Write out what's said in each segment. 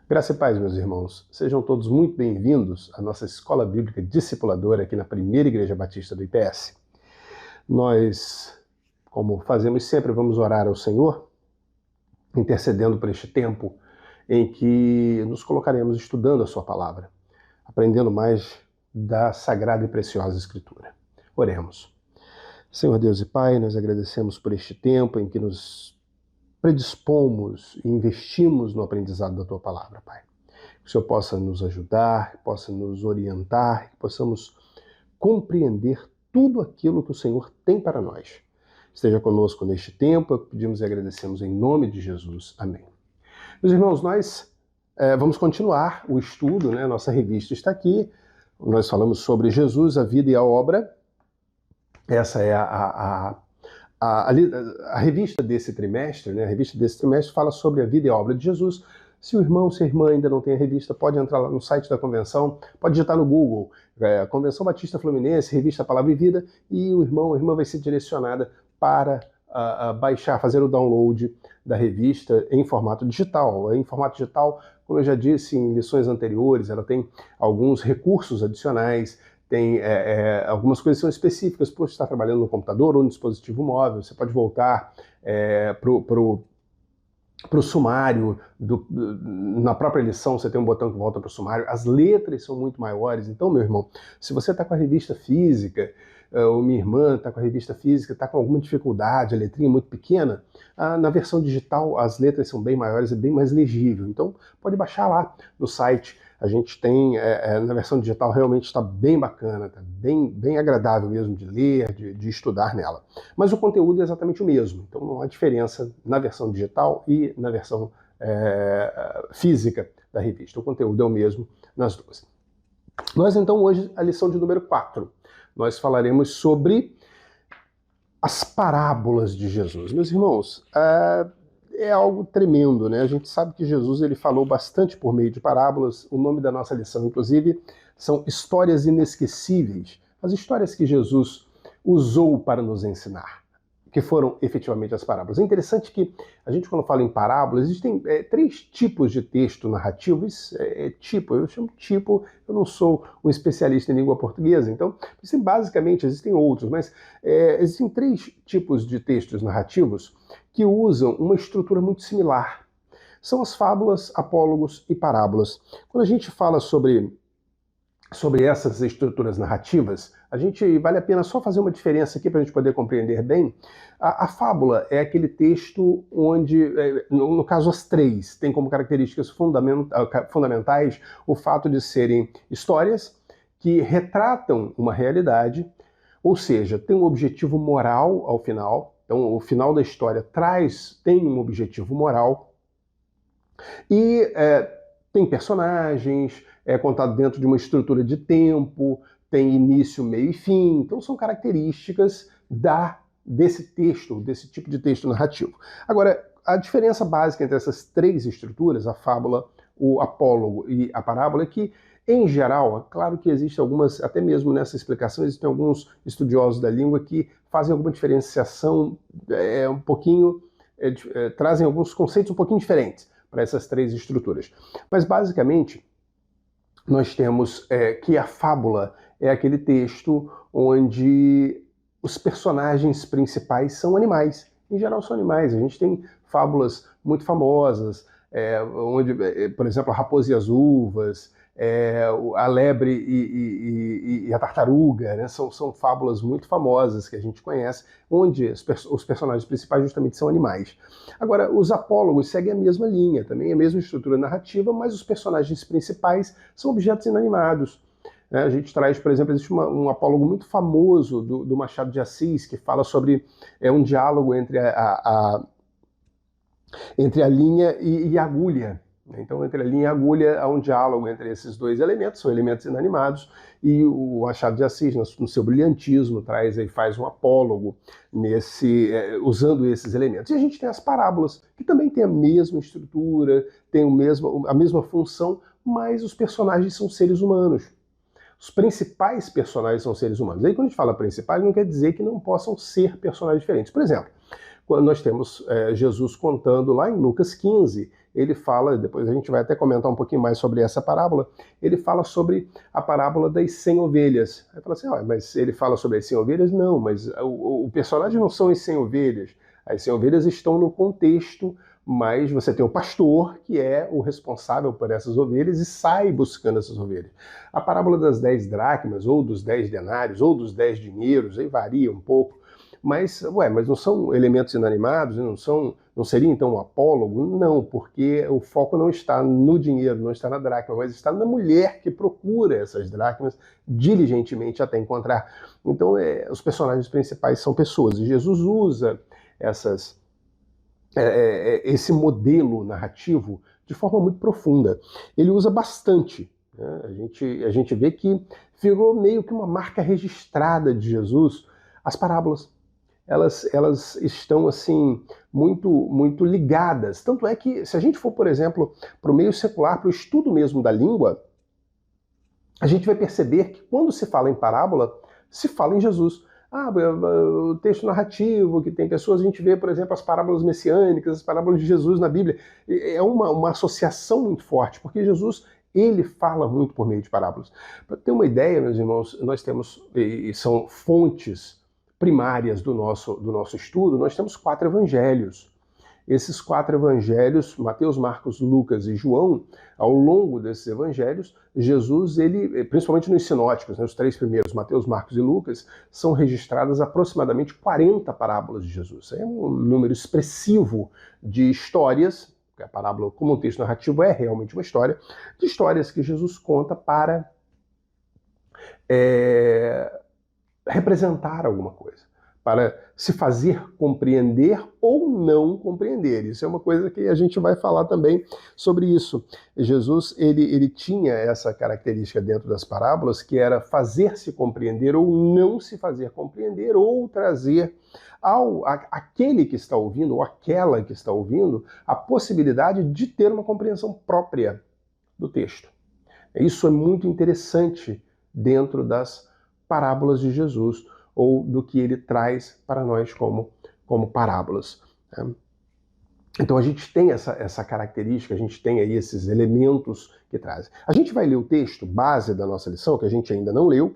Graça e paz, meus irmãos. Sejam todos muito bem-vindos à nossa Escola Bíblica Discipuladora aqui na Primeira Igreja Batista do IPS. Nós, como fazemos sempre, vamos orar ao Senhor, intercedendo por este tempo em que nos colocaremos estudando a sua palavra, aprendendo mais da Sagrada e Preciosa Escritura. Oremos. Senhor Deus e Pai, nós agradecemos por este tempo em que nos predispomos e investimos no aprendizado da Tua Palavra, Pai. Que o Senhor possa nos ajudar, que possa nos orientar, que possamos compreender tudo aquilo que o Senhor tem para nós. Esteja conosco neste tempo, é o que pedimos e agradecemos em nome de Jesus. Amém. Meus irmãos, nós vamos continuar o estudo, né? Nossa revista está aqui, nós falamos sobre Jesus, a vida e a obra. Essa é a revista desse trimestre, né? A revista desse trimestre fala sobre a vida e a obra de Jesus. Se o irmão, se a irmã ainda não tem a revista, pode entrar lá no site da convenção, pode digitar no Google, Convenção Batista Fluminense, Revista Palavra e Vida, e o irmão, a irmã vai ser direcionada para baixar, fazer o download da revista em formato digital. Em formato digital, como eu já disse em lições anteriores, ela tem alguns recursos adicionais, tem algumas coisas que são específicas por estar trabalhando no computador ou no dispositivo móvel. Você pode voltar para o sumário, na própria lição você tem um botão que volta para o sumário, as letras são muito maiores. Então, meu irmão, se você está com a revista física, ou minha irmã está com a revista física, está com alguma dificuldade, a letrinha é muito pequena, na versão digital as letras são bem maiores e bem mais legível. Então, pode baixar lá no site. A gente tem, na versão digital, realmente está bem bacana, está bem agradável mesmo de ler, de estudar nela. Mas o conteúdo é exatamente o mesmo, então não há diferença na versão digital e na versão física da revista. O conteúdo é o mesmo nas duas. Nós, então, hoje, a lição de número 4, nós falaremos sobre as parábolas de Jesus. Meus irmãos, é algo tremendo, né? A gente sabe que Jesus ele falou bastante por meio de parábolas. O nome da nossa lição, inclusive, são Histórias Inesquecíveis. As histórias que Jesus usou para nos ensinar, que foram efetivamente as parábolas. É interessante que a gente, quando fala em parábolas, existem 3 tipos de texto narrativo. Isso eu chamo tipo, eu não sou um especialista em língua portuguesa, então, basicamente, existem outros, mas existem 3 tipos de textos narrativos que usam uma estrutura muito similar. São as fábulas, apólogos e parábolas. Quando a gente fala sobre essas estruturas narrativas, vale a pena só fazer uma diferença aqui para a gente poder compreender bem. A fábula é aquele texto onde, no caso as 3, tem como características fundamentais o fato de serem histórias que retratam uma realidade, ou seja, tem um objetivo moral ao final. Então, o final da história tem um objetivo moral e tem personagens, é contado dentro de uma estrutura de tempo, tem início, meio e fim. Então, são características desse tipo de texto narrativo. Agora, a diferença básica entre essas 3 estruturas, a fábula, o apólogo e a parábola, é que, em geral, é claro que existem algumas, até mesmo nessa explicação, existem alguns estudiosos da língua que fazem alguma diferenciação um pouquinho, trazem alguns conceitos um pouquinho diferentes para essas 3 estruturas. Mas, basicamente, nós temos que a fábula é aquele texto onde os personagens principais são animais. Em geral, são animais. A gente tem fábulas muito famosas, onde, por exemplo, a Raposa e as Uvas, a Lebre e a Tartaruga, né? São fábulas muito famosas que a gente conhece, onde os personagens principais justamente são animais. Agora, os apólogos seguem a mesma linha, também a mesma estrutura narrativa, mas os personagens principais são objetos inanimados. A gente traz, por exemplo, existe um apólogo muito famoso do Machado de Assis, que fala sobre um diálogo entre a linha e a agulha. Então, entre a linha e a agulha, há um diálogo entre esses 2 elementos, são elementos inanimados, e o Machado de Assis, no seu brilhantismo, faz um apólogo usando esses elementos. E a gente tem as parábolas, que também têm a mesma estrutura, têm a mesma função, mas os personagens são seres humanos. Os principais personagens são seres humanos. Aí, quando a gente fala principais, não quer dizer que não possam ser personagens diferentes. Por exemplo, quando nós temos Jesus contando lá em Lucas 15, ele fala, depois a gente vai até comentar um pouquinho mais sobre essa parábola, ele fala sobre a parábola das 100 ovelhas. Aí fala assim, mas ele fala sobre as 100 ovelhas? Não, mas o personagem não são as 100 ovelhas. As 100 ovelhas estão no contexto, mas você tem o pastor, que é o responsável por essas ovelhas e sai buscando essas ovelhas. A parábola das 10 dracmas, ou dos 10 denários, ou dos 10 dinheiros, aí varia um pouco. Mas não são elementos inanimados? Não seria então um apólogo? Não, porque o foco não está no dinheiro, não está na dracma, mas está na mulher que procura essas dracmas diligentemente até encontrar. Então, os personagens principais são pessoas, e Jesus usa esse modelo narrativo de forma muito profunda. Ele usa bastante. Né? A gente vê que virou meio que uma marca registrada de Jesus, as parábolas. Elas estão assim muito ligadas. Tanto é que, se a gente for, por exemplo, para o meio secular, para o estudo mesmo da língua, a gente vai perceber que quando se fala em parábola, se fala em Jesus. O texto narrativo, que tem pessoas, a gente vê, por exemplo, as parábolas messiânicas, as parábolas de Jesus na Bíblia. É uma associação muito forte, porque Jesus, ele fala muito por meio de parábolas. Para ter uma ideia, meus irmãos, nós temos, e são fontes primárias do nosso estudo, nós temos 4 evangelhos. Esses 4 evangelhos, Mateus, Marcos, Lucas e João, ao longo desses evangelhos, Jesus, ele, principalmente nos sinóticos, né, os 3 primeiros, Mateus, Marcos e Lucas, são registradas aproximadamente 40 parábolas de Jesus. É um número expressivo de histórias, porque a parábola, como um texto narrativo, é realmente uma história, de histórias que Jesus conta para representar alguma coisa, para se fazer compreender ou não compreender. Isso é uma coisa que a gente vai falar também sobre isso. Jesus, ele tinha essa característica dentro das parábolas, que era fazer-se compreender ou não se fazer compreender, ou trazer aquele que está ouvindo, ou aquela que está ouvindo, a possibilidade de ter uma compreensão própria do texto. Isso é muito interessante dentro das parábolas de Jesus, ou do que ele traz para nós como parábolas. Né? Então a gente tem essa característica, a gente tem aí esses elementos que trazem. A gente vai ler o texto base da nossa lição, que a gente ainda não leu.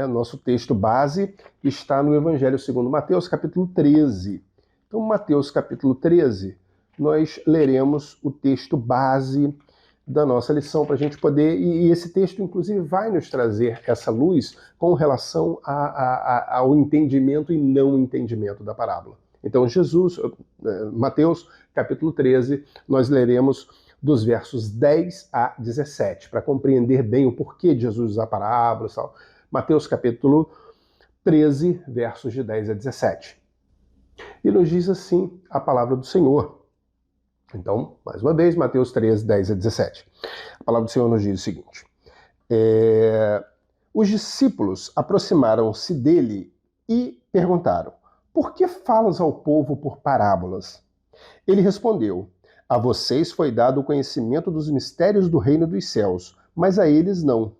Nosso texto base está no Evangelho segundo Mateus, capítulo 13. Então, Mateus, capítulo 13, nós leremos o texto base da nossa lição, para a gente poder, e esse texto inclusive vai nos trazer essa luz com relação ao entendimento e não entendimento da parábola. Então Mateus capítulo 13, nós leremos dos versos 10 a 17, para compreender bem o porquê de Jesus usar parábolas e tal. Mateus capítulo 13, versos de 10 a 17. E nos diz assim a palavra do Senhor. Então, mais uma vez, Mateus 13, 10 a 17. A palavra do Senhor nos diz o seguinte. Os discípulos aproximaram-se dele e perguntaram: por que falas ao povo por parábolas? Ele respondeu: a vocês foi dado o conhecimento dos mistérios do reino dos céus, mas a eles não.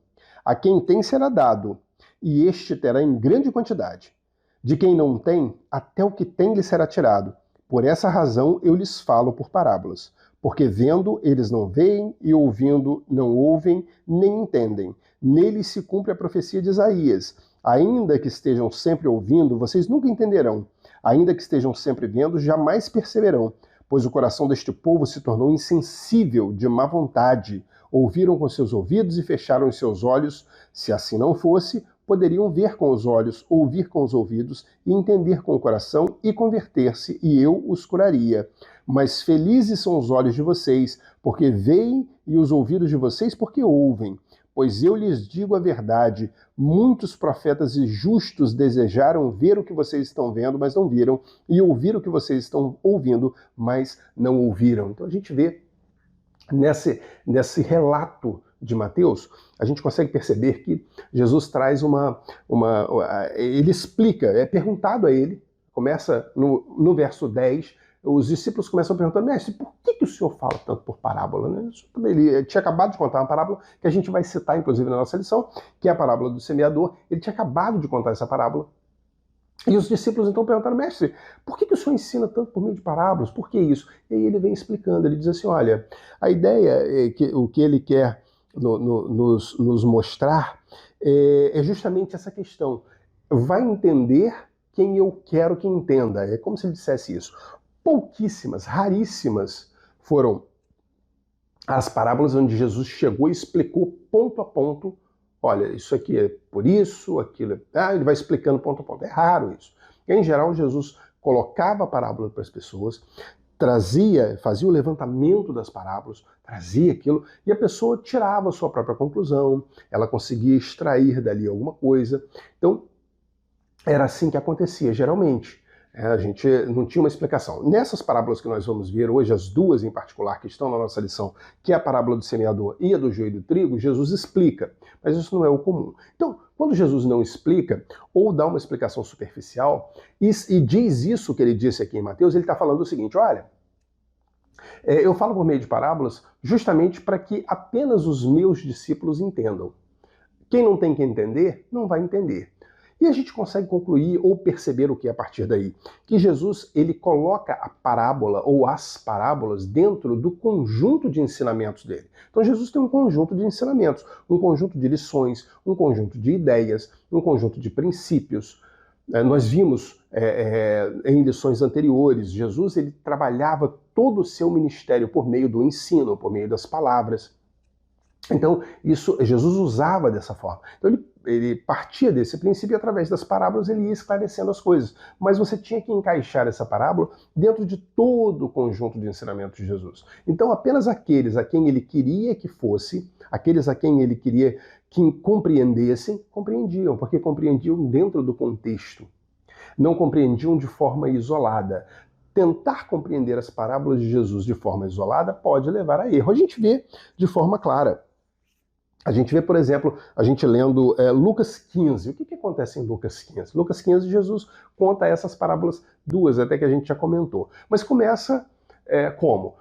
A quem tem será dado, e este terá em grande quantidade. De quem não tem, até o que tem lhe será tirado. Por essa razão eu lhes falo por parábolas, porque vendo eles não veem e ouvindo não ouvem nem entendem. Neles se cumpre a profecia de Isaías. Ainda que estejam sempre ouvindo, vocês nunca entenderão. Ainda que estejam sempre vendo, jamais perceberão, pois o coração deste povo se tornou insensível de má vontade. Ouviram com seus ouvidos e fecharam os seus olhos. Se assim não fosse, poderiam ver com os olhos, ouvir com os ouvidos e entender com o coração e converter-se, e eu os curaria. Mas felizes são os olhos de vocês, porque veem, e os ouvidos de vocês, porque ouvem. Pois eu lhes digo a verdade, muitos profetas e justos desejaram ver o que vocês estão vendo, mas não viram, e ouvir o que vocês estão ouvindo, mas não ouviram. Então a gente vê nesse relato de Mateus, a gente consegue perceber que Jesus traz ele explica, é perguntado a ele, começa no verso 10, os discípulos começam perguntando: mestre, por que o senhor fala tanto por parábola? Né? Ele tinha acabado de contar uma parábola que a gente vai citar, inclusive, na nossa lição, que é a parábola do semeador. Ele tinha acabado de contar essa parábola. E os discípulos então perguntaram: mestre, por que o senhor ensina tanto por meio de parábolas? Por que isso? E aí ele vem explicando, ele diz assim, olha, a ideia é que o que ele quer nos mostrar é justamente essa questão. Vai entender quem eu quero que entenda. É como se ele dissesse isso. Pouquíssimas, raríssimas foram as parábolas onde Jesus chegou e explicou ponto a ponto. Olha, isso aqui é por isso, aquilo é... ele vai explicando ponto a ponto. É raro isso. Em geral, Jesus colocava a parábola para as pessoas, fazia o levantamento das parábolas, trazia aquilo, e a pessoa tirava a sua própria conclusão, ela conseguia extrair dali alguma coisa. Então, era assim que acontecia, geralmente. A gente não tinha uma explicação. Nessas parábolas que nós vamos ver hoje, as duas em particular que estão na nossa lição, que é a parábola do semeador e a do joio e do trigo, Jesus explica, mas isso não é o comum. Então, quando Jesus não explica, ou dá uma explicação superficial, e diz isso que ele disse aqui em Mateus, ele está falando o seguinte, olha, eu falo por meio de parábolas justamente para que apenas os meus discípulos entendam. Quem não tem que entender, não vai entender. E a gente consegue concluir ou perceber o que é a partir daí? Que Jesus, ele coloca a parábola ou as parábolas dentro do conjunto de ensinamentos dele. Então Jesus tem um conjunto de ensinamentos, um conjunto de lições, um conjunto de ideias, um conjunto de princípios. Nós vimos em lições anteriores, Jesus ele trabalhava todo o seu ministério por meio do ensino, por meio das palavras. Então, Jesus usava dessa forma. Então, ele partia desse princípio e, através das parábolas, ele ia esclarecendo as coisas. Mas você tinha que encaixar essa parábola dentro de todo o conjunto de ensinamentos de Jesus. Então, apenas aqueles a quem ele queria que fosse, aqueles a quem ele queria que compreendessem, compreendiam, porque compreendiam dentro do contexto. Não compreendiam de forma isolada. Tentar compreender as parábolas de Jesus de forma isolada pode levar a erro. A gente vê de forma clara. A gente vê, por exemplo, a gente lendo Lucas 15. O que acontece em Lucas 15? Lucas 15, Jesus conta essas parábolas duas, até que a gente já comentou. Mas começa como?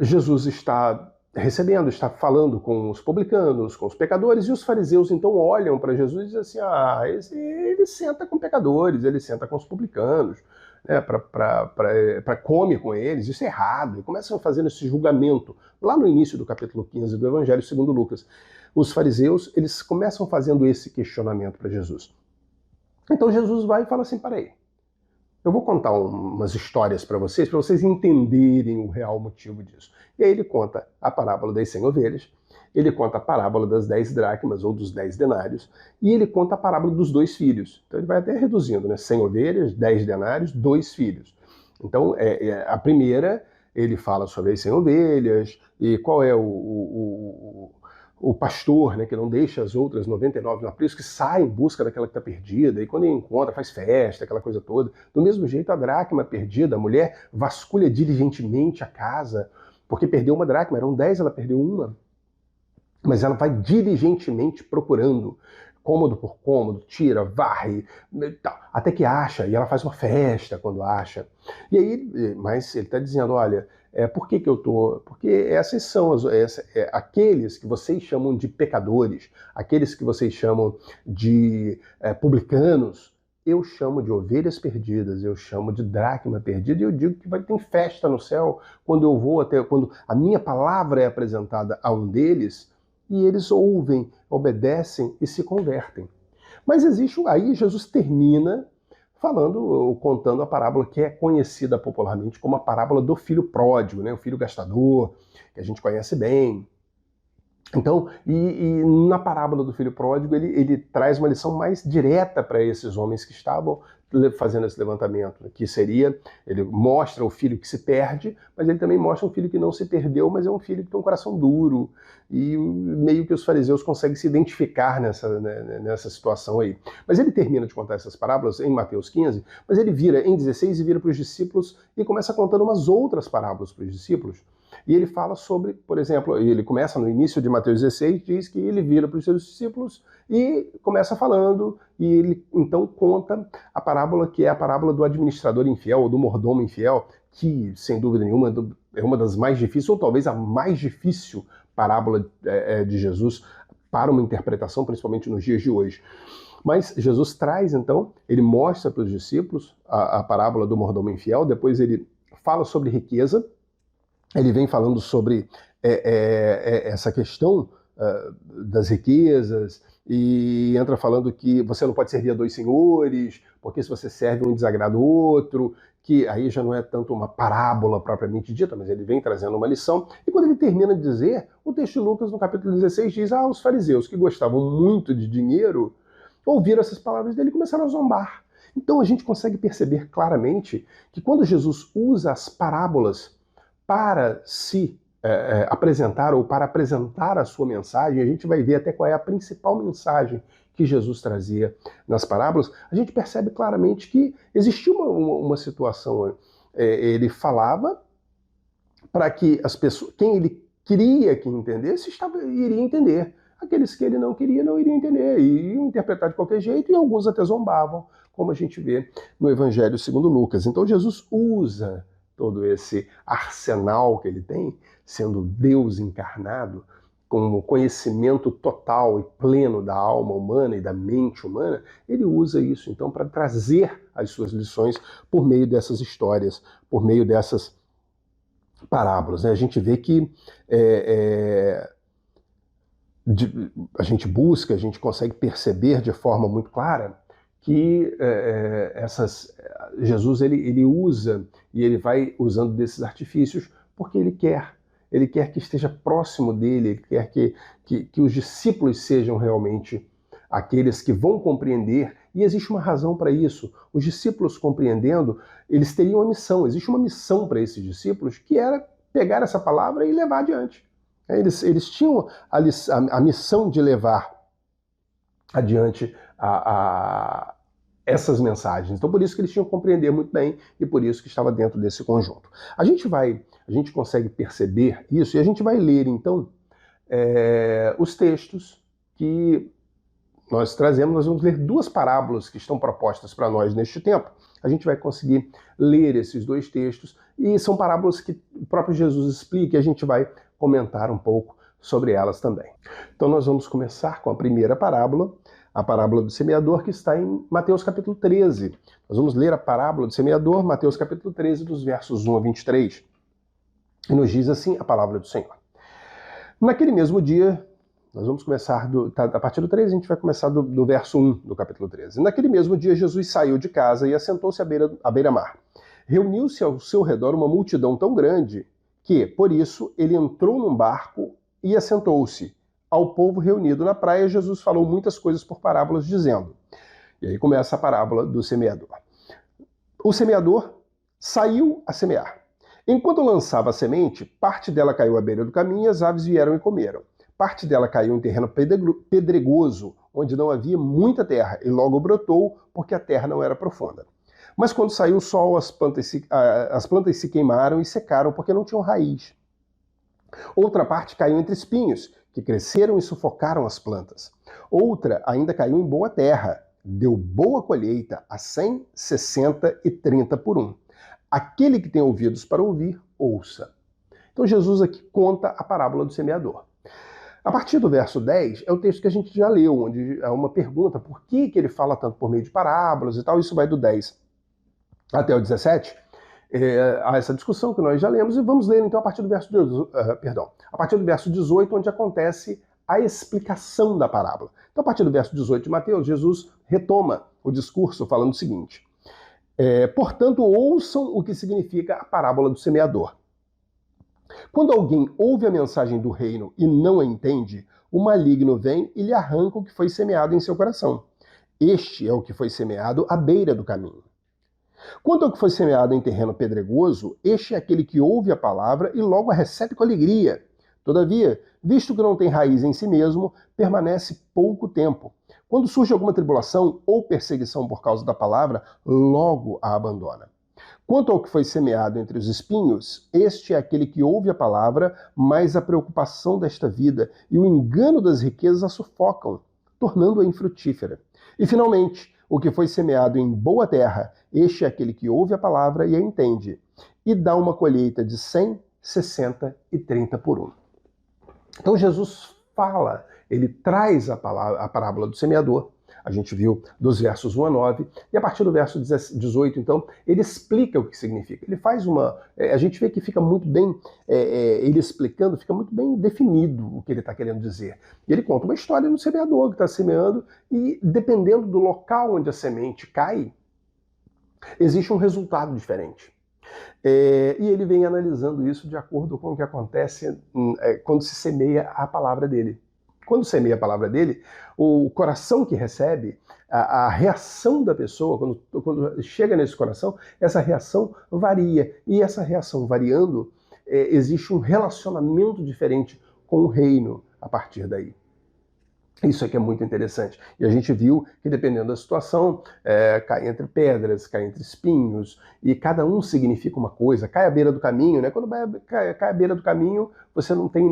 Jesus está recebendo, está falando com os publicanos, com os pecadores, e os fariseus então olham para Jesus e dizem assim, ele senta com pecadores, ele senta com os publicanos, né, para comer com eles, isso é errado, e começam fazendo esse julgamento. Lá no início do capítulo 15 do Evangelho segundo Lucas, os fariseus, eles começam fazendo esse questionamento para Jesus. Então Jesus vai e fala assim, peraí, eu vou contar umas histórias para vocês entenderem o real motivo disso. E aí ele conta a parábola das 100 ovelhas, ele conta a parábola das 10 dracmas ou dos 10 denários, e ele conta a parábola dos 2 filhos. Então ele vai até reduzindo, né? 100 ovelhas, 10 denários, 2 filhos. Então a primeira, ele fala sobre as 100 ovelhas, e qual é o pastor, né, que não deixa as outras 99 no aprisco, que sai em busca daquela que está perdida, e quando ele encontra, faz festa, aquela coisa toda. Do mesmo jeito, a dracma perdida, a mulher vasculha diligentemente a casa, porque perdeu uma dracma, eram 10, ela perdeu uma. Mas ela vai diligentemente procurando, cômodo por cômodo, tira, varre, até que acha, e ela faz uma festa quando acha. E aí, mas ele está dizendo, olha, por que eu tô? Porque essas são aqueles que vocês chamam de pecadores, aqueles que vocês chamam de publicanos, eu chamo de ovelhas perdidas, eu chamo de dracma perdida, e eu digo que vai ter festa no céu quando eu vou quando a minha palavra é apresentada a um deles, e eles ouvem, obedecem e se convertem. Mas aí Jesus termina contando a parábola que é conhecida popularmente como a parábola do filho pródigo, né? O filho gastador, que a gente conhece bem. Então, e na parábola do filho pródigo, ele traz uma lição mais direta para esses homens que estavam fazendo esse levantamento, que seria, ele mostra o filho que se perde, mas ele também mostra um filho que não se perdeu, mas é um filho que tem um coração duro, e meio que os fariseus conseguem se identificar nessa situação aí. Mas ele termina de contar essas parábolas em Mateus 15, mas ele vira em 16 e vira para os discípulos e começa contando umas outras parábolas para os discípulos. E ele fala sobre, por exemplo, ele começa no início de Mateus 16, diz que ele vira para os seus discípulos e começa falando, e ele então conta a parábola que é a parábola do administrador infiel, ou do mordomo infiel, que, sem dúvida nenhuma, é uma das mais difíceis, ou talvez a mais difícil parábola de Jesus para uma interpretação, principalmente nos dias de hoje. Mas Jesus traz, então, ele mostra para os discípulos a parábola do mordomo infiel, depois ele fala sobre riqueza, ele vem falando sobre essa questão das riquezas, e entra falando que você não pode servir a dois senhores, porque se você serve um desagrada o outro, que aí já não é tanto uma parábola propriamente dita, mas ele vem trazendo uma lição. E quando ele termina de dizer, o texto de Lucas, no capítulo 16, diz: os fariseus, que gostavam muito de dinheiro, ouviram essas palavras dele e começaram a zombar. Então a gente consegue perceber claramente que quando Jesus usa as parábolas para se apresentar ou para apresentar a sua mensagem, a gente vai ver até qual é a principal mensagem que Jesus trazia nas parábolas. A gente percebe claramente que existia uma situação, ele falava para que as pessoas, quem ele queria que entendesse, iria entender. Aqueles que ele não queria não iriam entender, e iam interpretar de qualquer jeito, e alguns até zombavam, como a gente vê no Evangelho segundo Lucas. Então Jesus usa todo esse arsenal que ele tem, sendo Deus encarnado, com o conhecimento total e pleno da alma humana e da mente humana, ele usa isso então para trazer as suas lições por meio dessas histórias, por meio dessas parábolas. A gente vê que a gente busca, a gente consegue perceber de forma muito clara que Jesus ele usa e ele vai usando desses artifícios porque ele quer que esteja próximo dele, ele quer que os discípulos sejam realmente aqueles que vão compreender, e existe uma razão para isso. Os discípulos compreendendo, eles teriam uma missão, existe uma missão para esses discípulos, que era pegar essa palavra e levar adiante. Eles tinham a missão de levar adiante essas mensagens. Então, por isso que eles tinham que compreender muito bem e por isso que estava dentro desse conjunto. A gente consegue perceber isso e a gente vai ler, então, os textos que nós trazemos. Nós vamos ler duas parábolas que estão propostas para nós neste tempo. A gente vai conseguir ler esses dois textos e são parábolas que o próprio Jesus explica e a gente vai comentar um pouco sobre elas também. Então nós vamos começar com a primeira parábola, a parábola do semeador, que está em Mateus capítulo 13. Nós vamos ler a parábola do semeador, Mateus capítulo 13, dos versos 1 a 23. E nos diz assim a palavra do Senhor. Naquele mesmo dia, nós vamos começar a partir do 13, a gente vai começar do verso 1 do capítulo 13. Naquele mesmo dia, Jesus saiu de casa e assentou-se à beira-mar. Reuniu-se ao seu redor uma multidão tão grande que, por isso, ele entrou num barco e assentou-se. Ao povo reunido na praia, Jesus falou muitas coisas por parábolas, dizendo... E aí começa a parábola do semeador. O semeador saiu a semear. Enquanto lançava a semente, parte dela caiu à beira do caminho e as aves vieram e comeram. Parte dela caiu em terreno pedregoso, onde não havia muita terra, e logo brotou, porque a terra não era profunda. Mas quando saiu o sol, as plantas se queimaram e secaram, porque não tinham raiz. Outra parte caiu entre espinhos, que cresceram e sufocaram as plantas. Outra ainda caiu em boa terra, deu boa colheita, a 100, 60 e 30 por 1. Aquele que tem ouvidos para ouvir, ouça. Então Jesus aqui conta a parábola do semeador. A partir do verso 10 é o texto que a gente já leu, onde é uma pergunta, por que ele fala tanto por meio de parábolas e tal. Isso vai do 10 até o 17. Há essa discussão que nós já lemos, e vamos ler então a partir do verso 18, onde acontece a explicação da parábola. Então, a partir do verso 18 de Mateus, Jesus retoma o discurso falando o seguinte: portanto, ouçam o que significa a parábola do semeador. Quando alguém ouve a mensagem do reino e não a entende, o maligno vem e lhe arranca o que foi semeado em seu coração. Este é o que foi semeado à beira do caminho. Quanto ao que foi semeado em terreno pedregoso, este é aquele que ouve a palavra e logo a recebe com alegria. Todavia, visto que não tem raiz em si mesmo, permanece pouco tempo. Quando surge alguma tribulação ou perseguição por causa da palavra, logo a abandona. Quanto ao que foi semeado entre os espinhos, este é aquele que ouve a palavra, mas a preocupação desta vida e o engano das riquezas a sufocam, tornando-a infrutífera. E, finalmente, o que foi semeado em boa terra, este é aquele que ouve a palavra e a entende, e dá uma colheita de 100, 60 e 30 por 1. Então Jesus fala, ele traz a parábola do semeador, a gente viu dos versos 1 a 9, e a partir do verso 18, então, ele explica o que significa. Ele faz a gente vê que fica muito bem, ele explicando, fica muito bem definido o que ele está querendo dizer. E ele conta uma história do semeador que está semeando, e dependendo do local onde a semente cai, existe um resultado diferente. E ele vem analisando isso de acordo com o que acontece quando se semeia a palavra dele. Quando semeia a palavra dele, o coração que recebe, a reação da pessoa, quando chega nesse coração, essa reação varia. E essa reação variando, existe um relacionamento diferente com o reino a partir daí. Isso aqui é muito interessante. E a gente viu que, dependendo da situação, cai entre pedras, cai entre espinhos, e cada um significa uma coisa. Cai à beira do caminho, né? Quando cai à beira do caminho, você não tem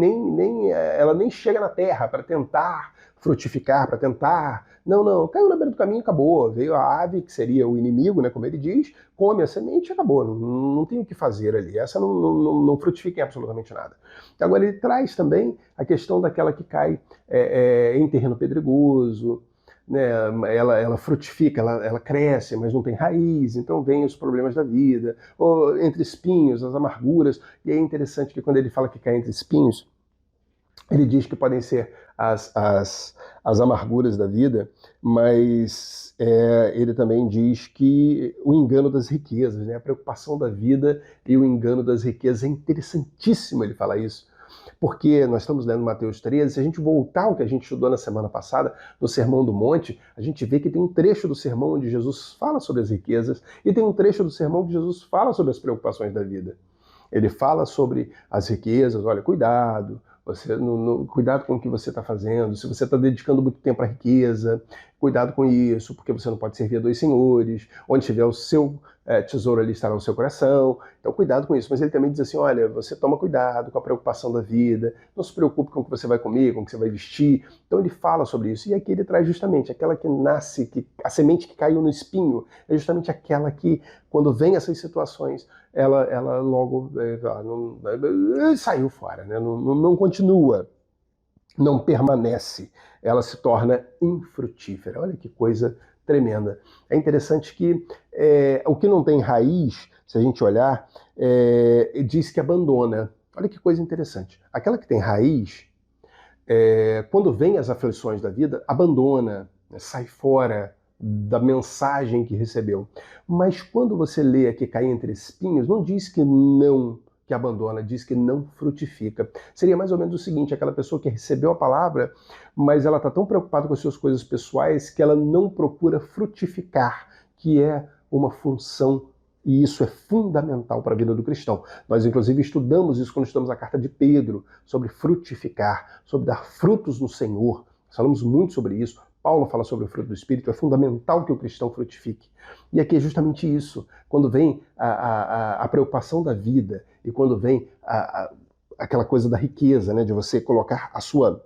ela nem chega na terra para tentar frutificar, para tentar... Não, caiu na beira do caminho e acabou. Veio a ave, que seria o inimigo, né, como ele diz, come a semente e acabou. Não tem o que fazer ali. Essa não frutifica em absolutamente nada. Agora ele traz também a questão daquela que cai em terreno pedregoso, né? Ela frutifica, ela cresce, mas não tem raiz, então vem os problemas da vida, ou entre espinhos, as amarguras. E é interessante que quando ele fala que cai entre espinhos, ele diz que podem ser as amarguras da vida, mas ele também diz que o engano das riquezas, né? A preocupação da vida e o engano das riquezas. É interessantíssimo ele falar isso, porque nós estamos lendo Mateus 13, se a gente voltar ao que a gente estudou na semana passada, no Sermão do Monte, a gente vê que tem um trecho do sermão onde Jesus fala sobre as riquezas e tem um trecho do sermão que Jesus fala sobre as preocupações da vida. Ele fala sobre as riquezas, olha, cuidado, cuidado com o que você está fazendo, se você está dedicando muito tempo à riqueza, cuidado com isso, porque você não pode servir a dois senhores, onde estiver o seu tesouro ali estará o seu coração, então cuidado com isso. Mas ele também diz assim, olha, você toma cuidado com a preocupação da vida, não se preocupe com o que você vai comer, com o que você vai vestir. Então ele fala sobre isso, e aqui ele traz justamente aquela que nasce, a semente que caiu no espinho, é justamente aquela que, quando vem essas situações, ela logo saiu fora, né? Não continua, não permanece, ela se torna infrutífera. Olha que coisa tremenda. É interessante que o que não tem raiz, se a gente olhar, diz que abandona. Olha que coisa interessante. Aquela que tem raiz, quando vem as aflições da vida, abandona, né, sai fora da mensagem que recebeu. Mas quando você lê aqui cair entre espinhos, não diz que não, que abandona, diz que não frutifica. Seria mais ou menos o seguinte, aquela pessoa que recebeu a palavra, mas ela está tão preocupada com as suas coisas pessoais que ela não procura frutificar, que é uma função, e isso é fundamental para a vida do cristão. Nós, inclusive, estudamos isso quando estudamos a carta de Pedro, sobre frutificar, sobre dar frutos no Senhor. Falamos muito sobre isso. Paulo fala sobre o fruto do Espírito, é fundamental que o cristão frutifique. E aqui é justamente isso. Quando vem a preocupação da vida e quando vem aquela coisa da riqueza, né, de você colocar a sua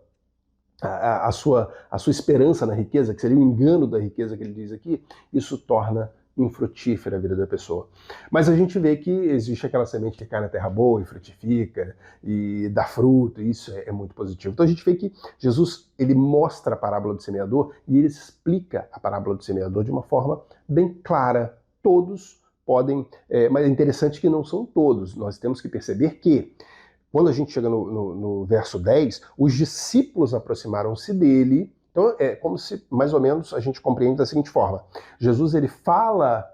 esperança na riqueza, que seria o engano da riqueza que ele diz aqui, isso torna infrutífera a vida da pessoa. Mas a gente vê que existe aquela semente que cai na terra boa e frutifica e dá fruto, e isso é muito positivo. Então a gente vê que Jesus, ele mostra a parábola do semeador e ele explica a parábola do semeador de uma forma bem clara. Todos podem, mas é interessante que não são todos. Nós temos que perceber que quando a gente chega no verso 10, os discípulos aproximaram-se dele. Então é como se, mais ou menos, a gente compreende da seguinte forma. Jesus, ele fala,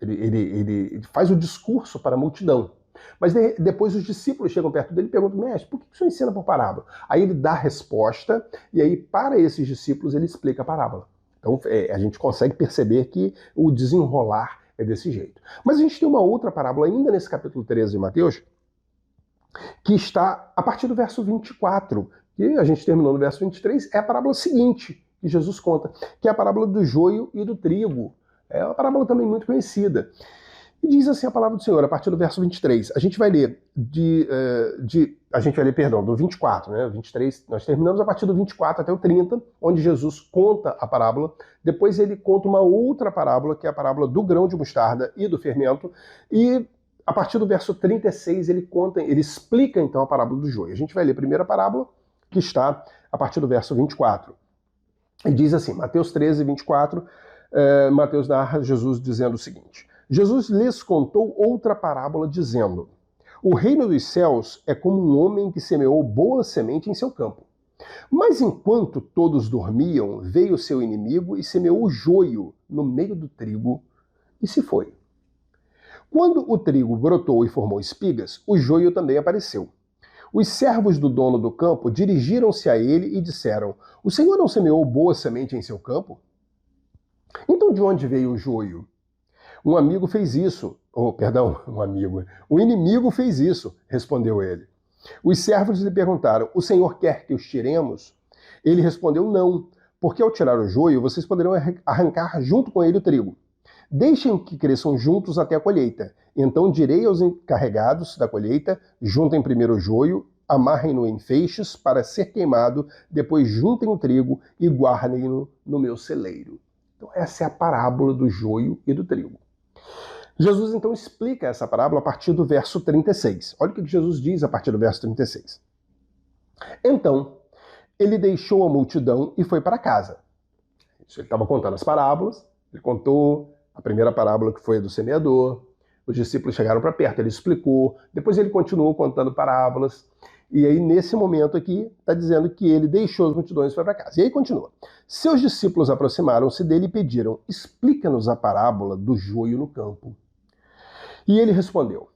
ele faz o discurso para a multidão. Mas depois os discípulos chegam perto dele e perguntam, mestre, por que o senhor ensina por parábola? Aí ele dá a resposta, e aí para esses discípulos ele explica a parábola. Então a gente consegue perceber que o desenrolar é desse jeito. Mas a gente tem uma outra parábola ainda nesse capítulo 13 de Mateus, que está a partir do verso 24, que a gente terminou no verso 23, é a parábola seguinte que Jesus conta, que é a parábola do joio e do trigo. É uma parábola também muito conhecida. E diz assim a palavra do Senhor, a partir do verso 23. A gente vai ler do 24, né? 23, nós terminamos a partir do 24 até o 30, onde Jesus conta a parábola. Depois ele conta uma outra parábola, que é a parábola do grão de mostarda e do fermento. E a partir do verso 36 ele explica então a parábola do joio. A gente vai ler a primeira parábola, que está a partir do verso 24. E diz assim, Mateus 13, 24, Mateus narra Jesus dizendo o seguinte: Jesus lhes contou outra parábola dizendo: o reino dos céus é como um homem que semeou boa semente em seu campo. Mas enquanto todos dormiam, veio seu inimigo e semeou o joio no meio do trigo e se foi. Quando o trigo brotou e formou espigas, o joio também apareceu. Os servos do dono do campo dirigiram-se a ele e disseram: o senhor não semeou boa semente em seu campo? Então de onde veio o joio? Um amigo fez isso. Um inimigo fez isso, respondeu ele. Os servos lhe perguntaram: o senhor quer que os tiremos? Ele respondeu: não, porque ao tirar o joio, vocês poderão arrancar junto com ele o trigo. Deixem que cresçam juntos até a colheita. Então direi aos encarregados da colheita: juntem primeiro o joio, amarrem-no em feixes para ser queimado, depois juntem o trigo e guardem-no no meu celeiro. Então essa é a parábola do joio e do trigo. Jesus então explica essa parábola a partir do verso 36. Olha o que Jesus diz a partir do verso 36. Então, ele deixou a multidão e foi para casa. Ele estava contando as parábolas, ele contou a primeira parábola, que foi a do semeador, os discípulos chegaram para perto, ele explicou, depois ele continuou contando parábolas, e aí nesse momento aqui está dizendo que ele deixou as multidões e foi para casa. E aí continua. Seus discípulos aproximaram-se dele e pediram: explica-nos a parábola do joio no campo. E ele respondeu: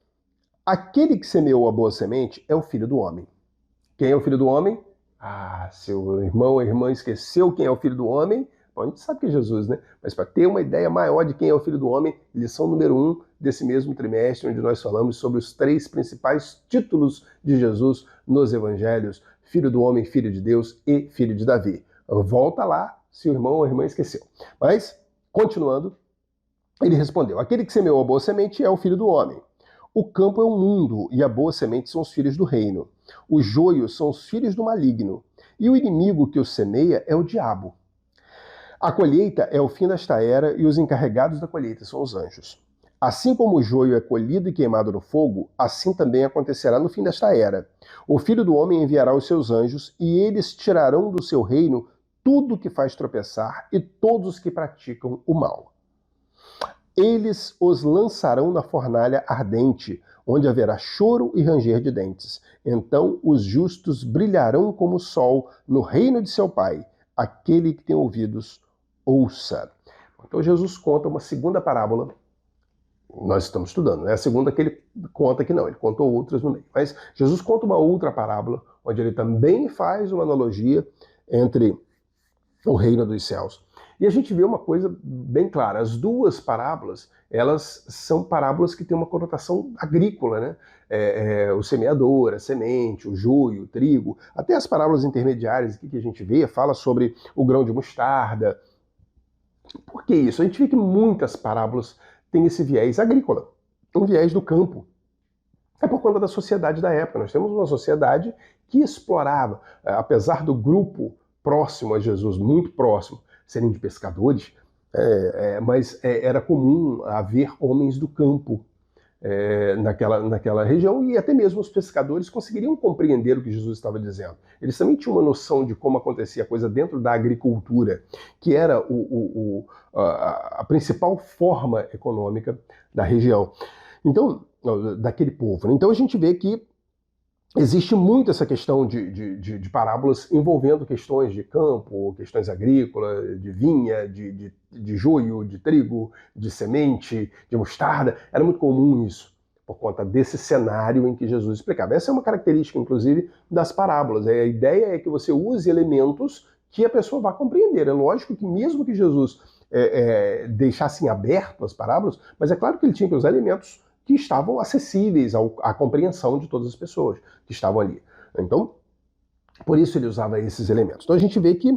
aquele que semeou a boa semente é o filho do homem. Quem é o filho do homem? Ah, seu irmão ou irmã esqueceu quem é o filho do homem? Bom, a gente sabe que é Jesus, né? Mas para ter uma ideia maior de quem é o filho do homem, lição número 1 desse mesmo trimestre, onde nós falamos sobre os 3 principais títulos de Jesus nos evangelhos: filho do homem, filho de Deus e filho de Davi. Volta lá se o irmão ou a irmã esqueceu. Mas, continuando, ele respondeu: aquele que semeou a boa semente é o filho do homem. O campo é o mundo, e a boa semente são os filhos do reino. Os joios são os filhos do maligno, e o inimigo que os semeia é o diabo. A colheita é o fim desta era, e os encarregados da colheita são os anjos. Assim como o joio é colhido e queimado no fogo, assim também acontecerá no fim desta era. O Filho do Homem enviará os seus anjos, e eles tirarão do seu reino tudo que faz tropeçar e todos os que praticam o mal. Eles os lançarão na fornalha ardente, onde haverá choro e ranger de dentes. Então os justos brilharão como o sol no reino de seu Pai. Aquele que tem ouvidos, ouça. Então Jesus conta uma segunda parábola. Nós estamos estudando, né? A segunda que ele conta que não, ele contou outras no meio. Mas Jesus conta uma outra parábola, onde ele também faz uma analogia entre o reino dos céus. E a gente vê uma coisa bem clara: as duas parábolas, elas são parábolas que têm uma conotação agrícola, né? O semeador, a semente, o joio, o trigo. Até as parábolas intermediárias aqui que a gente vê, fala sobre o grão de mostarda. Por que isso? A gente vê que muitas parábolas têm esse viés agrícola, um viés do campo. É por conta da sociedade da época. Nós temos uma sociedade que explorava, apesar do grupo próximo a Jesus, muito próximo, serem de pescadores, mas era comum haver homens do campo naquela região, e até mesmo os pescadores conseguiriam compreender o que Jesus estava dizendo. Eles também tinham uma noção de como acontecia a coisa dentro da agricultura, que era a principal forma econômica da região. Então, daquele povo. Então a gente vê que existe muito essa questão de parábolas envolvendo questões de campo, questões agrícolas, de vinha, de joio, de trigo, de semente, de mostarda. Era muito comum isso, por conta desse cenário em que Jesus explicava. Essa é uma característica, inclusive, das parábolas. A ideia é que você use elementos que a pessoa vá compreender. É lógico que mesmo que Jesus deixasse em aberto as parábolas, mas é claro que ele tinha que usar elementos que estavam acessíveis à compreensão de todas as pessoas que estavam ali. Então, por isso ele usava esses elementos. Então a gente vê que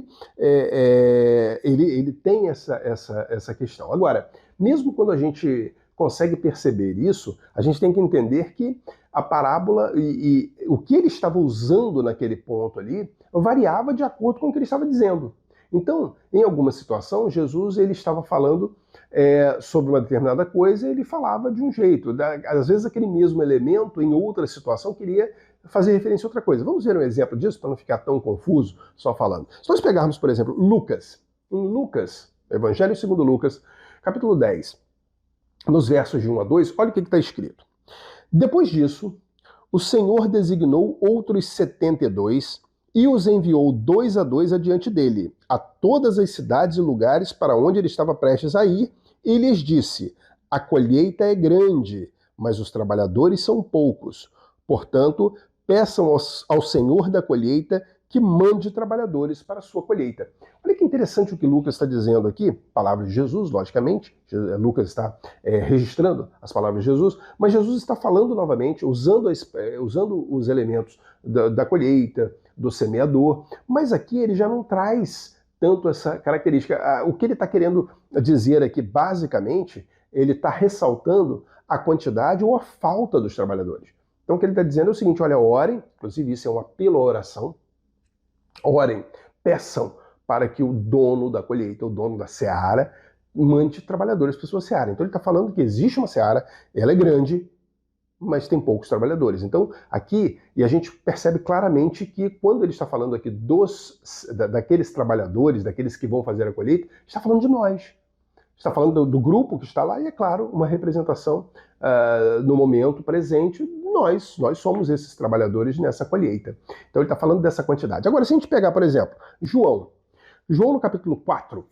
ele tem essa questão. Agora, mesmo quando a gente consegue perceber isso, a gente tem que entender que a parábola e o que ele estava usando naquele ponto ali variava de acordo com o que ele estava dizendo. Então, em alguma situação, Jesus ele estava falando sobre uma determinada coisa, ele falava de um jeito. Às vezes aquele mesmo elemento, em outra situação, queria fazer referência a outra coisa. Vamos ver um exemplo disso para não ficar tão confuso só falando. Se nós pegarmos, por exemplo, Lucas, em Lucas, Evangelho segundo Lucas, capítulo 10, nos versos de 1 a 2, olha o que está escrito. Depois disso, o Senhor designou outros 72 e os enviou 2 a 2 adiante dele, a todas as cidades e lugares para onde ele estava prestes a ir, e lhes disse: a colheita é grande, mas os trabalhadores são poucos. Portanto, peçam ao Senhor da colheita que mande trabalhadores para a sua colheita. Olha que interessante o que Lucas está dizendo aqui, palavras de Jesus, logicamente. Lucas está registrando as palavras de Jesus, mas Jesus está falando novamente, usando os elementos da colheita, do semeador, mas aqui ele já não traz tanto essa característica. O que ele está querendo dizer aqui, basicamente, ele está ressaltando a quantidade ou a falta dos trabalhadores. Então o que ele está dizendo é o seguinte, olha, orem, inclusive isso é um apelo à oração, orem, peçam para que o dono da colheita, o dono da seara, mande trabalhadores para a sua seara. Então ele está falando que existe uma seara, ela é grande, mas tem poucos trabalhadores. Então aqui, e a gente percebe claramente que quando ele está falando aqui daqueles trabalhadores, daqueles que vão fazer a colheita, está falando de nós. Está falando do grupo que está lá e, é claro, uma representação no momento presente. Nós somos esses trabalhadores nessa colheita. Então ele está falando dessa quantidade. Agora, se a gente pegar, por exemplo, João no capítulo 4,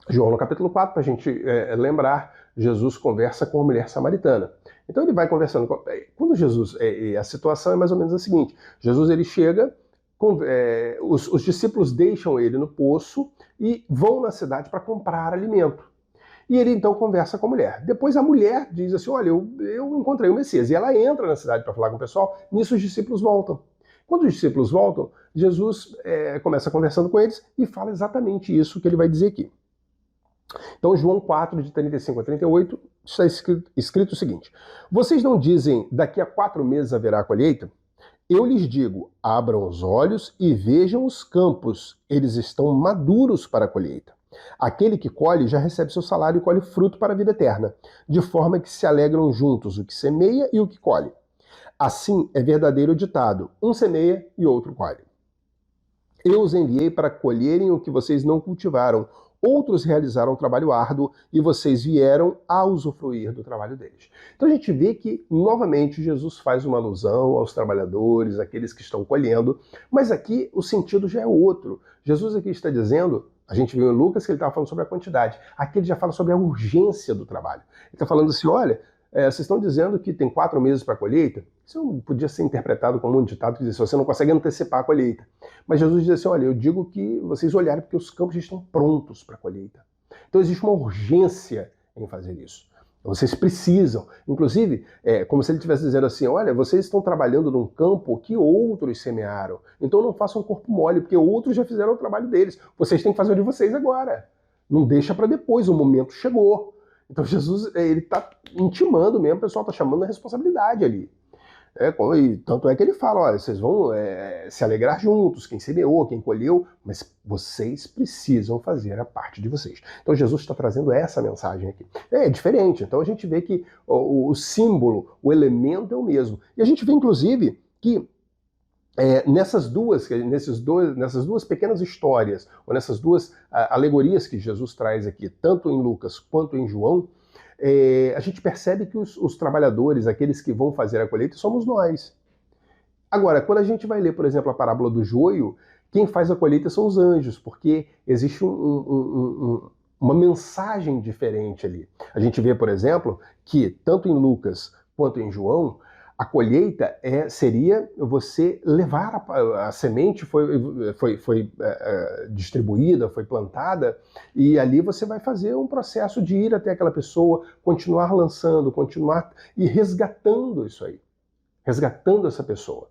para a gente lembrar, Jesus conversa com a mulher samaritana. Então ele vai conversando. Quando Jesus, a situação é mais ou menos a seguinte, Jesus ele chega, os discípulos deixam ele no poço e vão na cidade para comprar alimento. E ele então conversa com a mulher. Depois a mulher diz assim, olha, eu encontrei o Messias. E ela entra na cidade para falar com o pessoal, nisso os discípulos voltam. Quando os discípulos voltam, Jesus começa conversando com eles e fala exatamente isso que ele vai dizer aqui. Então João 4, de 35 a 38, está escrito o seguinte, vocês não dizem, daqui a 4 meses haverá a colheita? Eu lhes digo, abram os olhos e vejam os campos, eles estão maduros para a colheita. Aquele que colhe já recebe seu salário e colhe fruto para a vida eterna, de forma que se alegram juntos o que semeia e o que colhe. Assim é verdadeiro o ditado, um semeia e outro colhe. Eu os enviei para colherem o que vocês não cultivaram, outros realizaram um trabalho árduo e vocês vieram a usufruir do trabalho deles. Então a gente vê que, novamente, Jesus faz uma alusão aos trabalhadores, aqueles que estão colhendo, mas aqui o sentido já é outro. Jesus aqui está dizendo, a gente viu em Lucas que ele estava falando sobre a quantidade, aqui ele já fala sobre a urgência do trabalho. Ele está falando assim, olha, vocês estão dizendo que tem 4 meses para a colheita? Isso podia ser interpretado como um ditado que diz, você não consegue antecipar a colheita. Mas Jesus diz assim, olha, eu digo que vocês olharem porque os campos estão prontos para a colheita. Então existe uma urgência em fazer isso. Vocês precisam. Inclusive, como se ele estivesse dizendo assim, olha, vocês estão trabalhando num campo que outros semearam. Então não façam corpo mole, porque outros já fizeram o trabalho deles. Vocês têm que fazer o de vocês agora. Não deixa para depois, o momento chegou. Então Jesus, ele está intimando mesmo, o pessoal está chamando a responsabilidade ali. E tanto é que ele fala, olha, vocês vão se alegrar juntos, quem semeou, quem colheu, mas vocês precisam fazer a parte de vocês. Então Jesus está trazendo essa mensagem aqui. É diferente, então a gente vê que o símbolo, o elemento é o mesmo. E a gente vê, inclusive, que nessas duas pequenas histórias, ou nessas duas alegorias que Jesus traz aqui, tanto em Lucas quanto em João, a gente percebe que os trabalhadores, aqueles que vão fazer a colheita, somos nós. Agora, quando a gente vai ler, por exemplo, a parábola do joio, quem faz a colheita são os anjos, porque existe uma mensagem diferente ali. A gente vê, por exemplo, que tanto em Lucas quanto em João, a colheita seria você levar a semente, foi distribuída, foi plantada, e ali você vai fazer um processo de ir até aquela pessoa, continuar lançando, continuar e resgatando isso aí, resgatando essa pessoa.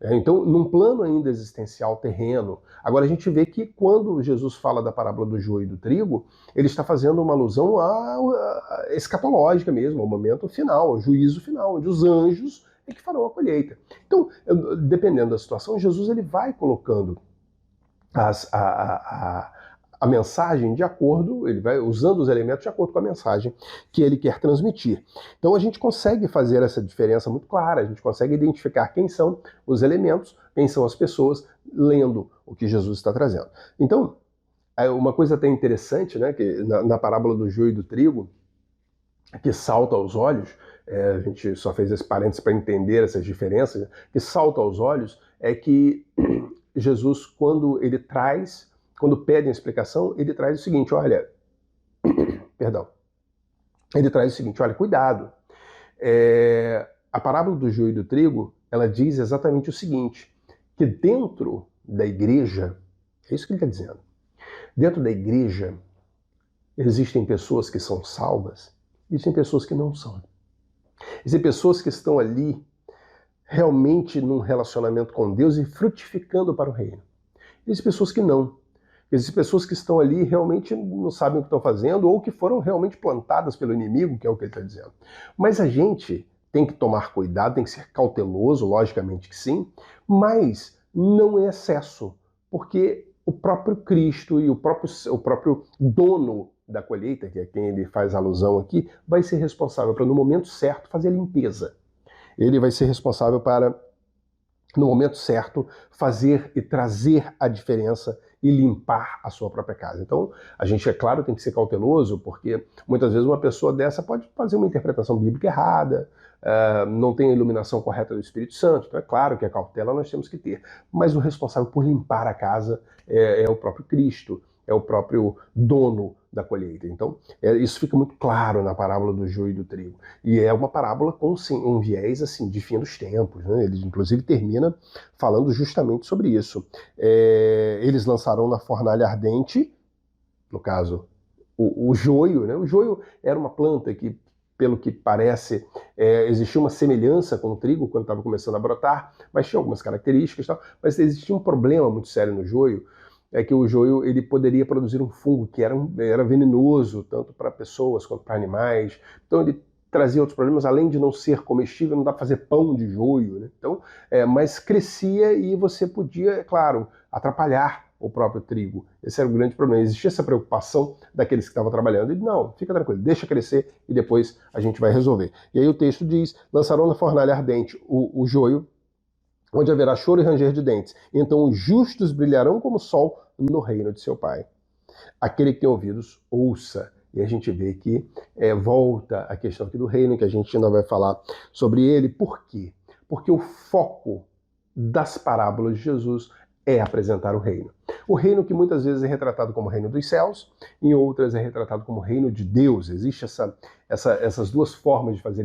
Então, num plano ainda existencial terreno. Agora a gente vê que quando Jesus fala da parábola do joio e do trigo, ele está fazendo uma alusão escatológica mesmo, ao momento final, ao juízo final, onde os anjos que farão a colheita. Então, dependendo da situação, Jesus ele vai colocando a mensagem de acordo, ele vai usando os elementos de acordo com a mensagem que ele quer transmitir. Então a gente consegue fazer essa diferença muito clara, a gente consegue identificar quem são os elementos, quem são as pessoas, lendo o que Jesus está trazendo. Então, uma coisa até interessante, né, que na parábola do joio e do trigo, que salta aos olhos, a gente só fez esse parênteses para entender essas diferenças, que salta aos olhos é que Jesus, quando pede a explicação, ele traz o seguinte, olha, ele traz o seguinte, olha, cuidado, a parábola do joio e do trigo, ela diz exatamente o seguinte, que dentro da igreja, é isso que ele está dizendo, dentro da igreja existem pessoas que são salvas, existem pessoas que não são. Existem pessoas que estão ali realmente num relacionamento com Deus e frutificando para o reino. Existem pessoas que não. Existem pessoas que estão ali e realmente não sabem o que estão fazendo ou que foram realmente plantadas pelo inimigo, que é o que ele está dizendo. Mas a gente tem que tomar cuidado, tem que ser cauteloso, logicamente que sim, mas não em excesso, porque o próprio Cristo e o próprio dono da colheita, que é quem ele faz alusão aqui, vai ser responsável para, no momento certo, fazer a limpeza. Ele vai ser responsável para, no momento certo, fazer e trazer a diferença e limpar a sua própria casa. Então, a gente, é claro, tem que ser cauteloso, porque muitas vezes uma pessoa dessa pode fazer uma interpretação bíblica errada, não tem a iluminação correta do Espírito Santo. Então, é claro que a cautela nós temos que ter. Mas o responsável por limpar a casa é o próprio Cristo, é o próprio dono da colheita. Então, isso fica muito claro na parábola do joio e do trigo. E é uma parábola com um viés assim, de fim dos tempos. Né? Ele, inclusive, termina falando justamente sobre isso. Eles lançarão na fornalha ardente, no caso, o joio. Né? O joio era uma planta que, pelo que parece, existia uma semelhança com o trigo quando estava começando a brotar, mas tinha algumas características e tal. Mas existia um problema muito sério no joio, é que o joio ele poderia produzir um fungo que era venenoso, tanto para pessoas quanto para animais. Então ele trazia outros problemas, além de não ser comestível, não dá para fazer pão de joio. Né? Então, mas crescia e você podia, é claro, atrapalhar o próprio trigo. Esse era o grande problema. Existia essa preocupação daqueles que estavam trabalhando. E não, fica tranquilo, deixa crescer e depois a gente vai resolver. E aí o texto diz, lançarão na fornalha ardente o joio, onde haverá choro e ranger de dentes. Então os justos brilharão como o sol no reino de seu Pai. Aquele que tem ouvidos, ouça. E a gente vê que volta a questão aqui do reino, que a gente ainda vai falar sobre ele. Por quê? Porque o foco das parábolas de Jesus é apresentar o reino. O reino que muitas vezes é retratado como reino dos céus, em outras é retratado como reino de Deus. Existe essas duas formas de fazer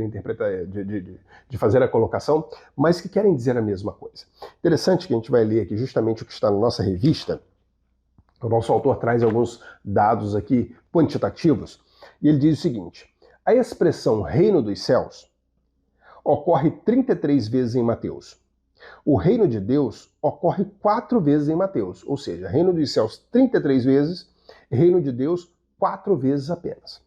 de fazer a colocação, mas que querem dizer a mesma coisa. Interessante que a gente vai ler aqui justamente o que está na nossa revista. O nosso autor traz alguns dados aqui quantitativos, e ele diz o seguinte, a expressão reino dos céus ocorre 33 vezes em Mateus. O reino de Deus ocorre 4 vezes em Mateus, ou seja, reino dos céus 33 vezes, reino de Deus 4 vezes apenas.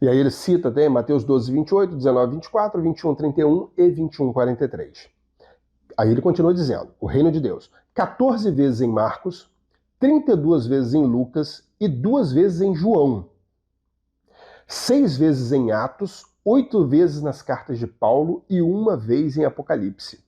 E aí ele cita até Mateus 12, 28, 19, 24, 21, 31 e 21, 43. Aí ele continua dizendo, o reino de Deus, 14 vezes em Marcos, 32 vezes em Lucas e 2 vezes em João. 6 vezes em Atos, 8 vezes nas cartas de Paulo e 1 vez em Apocalipse.